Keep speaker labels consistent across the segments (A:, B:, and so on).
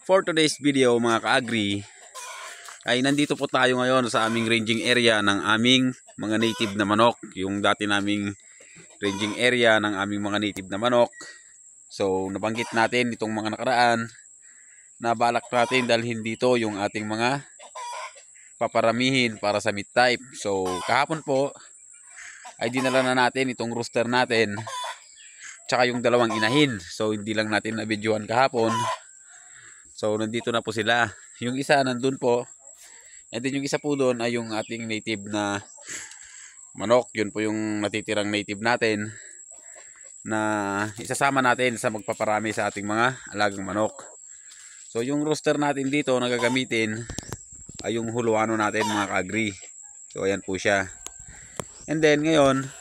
A: For today's video mga ka-agri, ay nandito po tayo ngayon sa aming ranging area ng aming mga native na manok. Yung dati naming ranging area ng aming mga native na manok. So nabanggit natin itong mga nakaraan na balak natin dalhin dito yung ating mga paparamihin para sa meat type. So kahapon po ay dinala na natin itong rooster natin tsaka yung dalawang inahin. So hindi lang natin na-videohan kahapon. So nandito na po sila. Yung isa nandun po. And then yung isa po doon ay yung ating native na manok. Yun po yung natitirang native natin na isasama natin sa magpaparami sa ating mga alagang manok. So yung rooster natin dito na gagamitin ay yung huluano natin mga ka-agri. So ayan po siya. And then ngayon,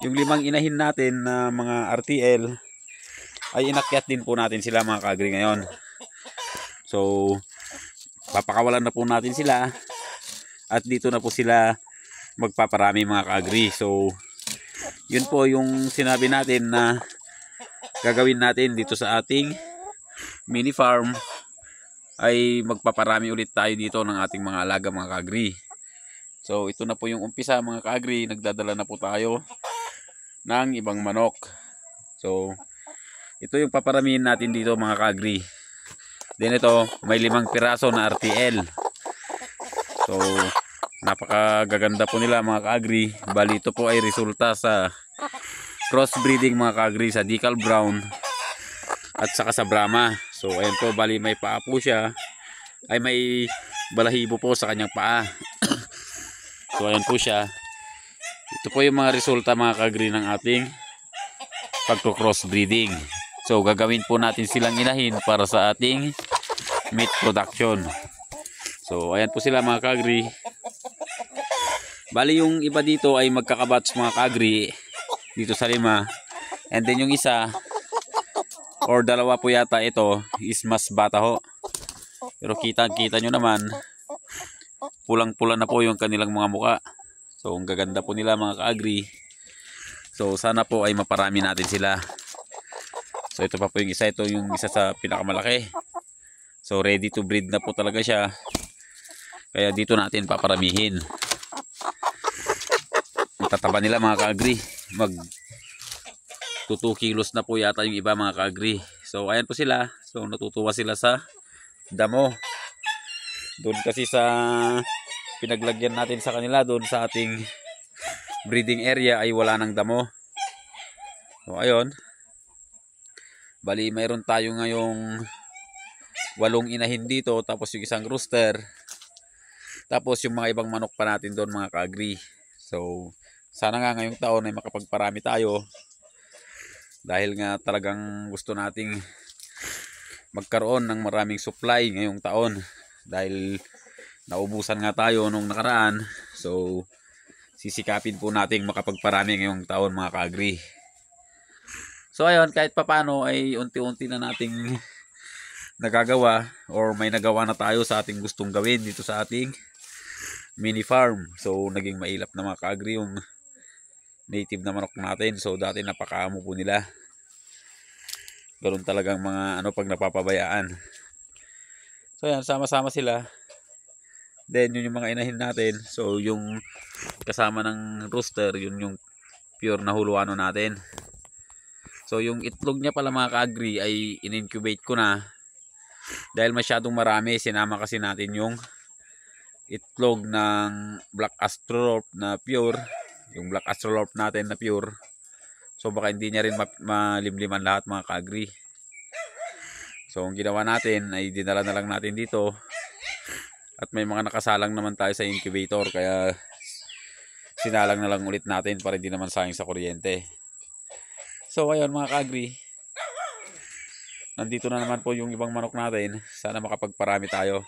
A: yung limang inahin natin na mga RTL ay inakyat din po natin sila mga ka-agri ngayon. So papakawalan na po natin sila at dito na po sila magpaparami mga ka-agri. So yun po yung sinabi natin na gagawin natin dito sa ating mini farm, ay magpaparami ulit tayo dito ng ating mga alaga mga ka-agri. So ito na po yung umpisa mga ka-agri, nagdadala na po tayo ng ibang manok. So ito yung paparamihin natin dito mga ka-agri. Then ito, may 5 piraso na RTL. So, napakagaganda po nila mga ka-agri. Bali ito po ay resulta sa crossbreeding mga ka-agri sa Decal Brown at saka sa Brahma. So, ayan po, bali may paa po siya. Ay may balahibo po sa kanyang paa. So, ayan po siya. Ito po yung mga resulta mga ka-agri ng ating pagko-crossbreeding. So gagawin po natin silang inahin para sa ating meat production. So ayan po sila mga ka-agri. Bali yung iba dito ay magkakabatch mga ka-agri dito sa 5. And then yung isa or dalawa po yata ito is mas bata ho. Pero kita nyo naman pulang-pula na po yung kanilang mga muka. So ang gaganda po nila mga ka-agri. So sana po ay maparami natin sila. So ito pa po yung isa, ito yung isa sa pinakamalaki. So ready to breed na po talaga siya. Kaya dito natin paparamihin. Matataba nila mga ka-agri. Mag 2 kilos na po yata yung iba mga ka-agri. So ayan po sila. So natutuwa sila sa damo. Doon kasi sa pinaglagyan natin sa kanila, doon sa ating breeding area ay wala ng damo. So ayun. Bali mayroon tayo ngayong 8 inahin dito, tapos yung isang rooster, tapos yung mga ibang manok pa natin doon mga ka-agri. So sana nga ngayong taon ay makapagparami tayo, dahil nga talagang gusto nating magkaroon ng maraming supply ngayong taon, dahil naubusan nga tayo nung nakaraan. So sisikapin po nating makapagparami ngayong taon mga ka-agri. So ayun, kahit papano ay unti-unti na nating nagagawa or may nagawa na tayo sa ating gustong gawin dito sa ating mini farm. So naging mailap na mga ka-agri yung native na manok natin. So dati napakaamo po nila. Ganoon talagang mga pag napapabayaan. So ayan, sama-sama sila. Then yun yung mga inahin natin. So yung kasama ng rooster, yun yung pure na huluano natin. So yung itlog niya pala mga ka-agri ay in-incubate ko na. Dahil masyadong marami, sinama kasi natin yung itlog ng Black Astrolorp na pure. Yung Black Astrolorp natin na pure. So baka hindi niya rin malimliman lahat mga ka-agri. So ang ginawa natin ay dinala na lang natin dito. At may mga nakasalang naman tayo sa incubator. Kaya sinalang na lang ulit natin para hindi naman sayang sa kuryente. So ayun mga ka-agri, nandito na naman po yung ibang manok natin. Sana makapagparami tayo.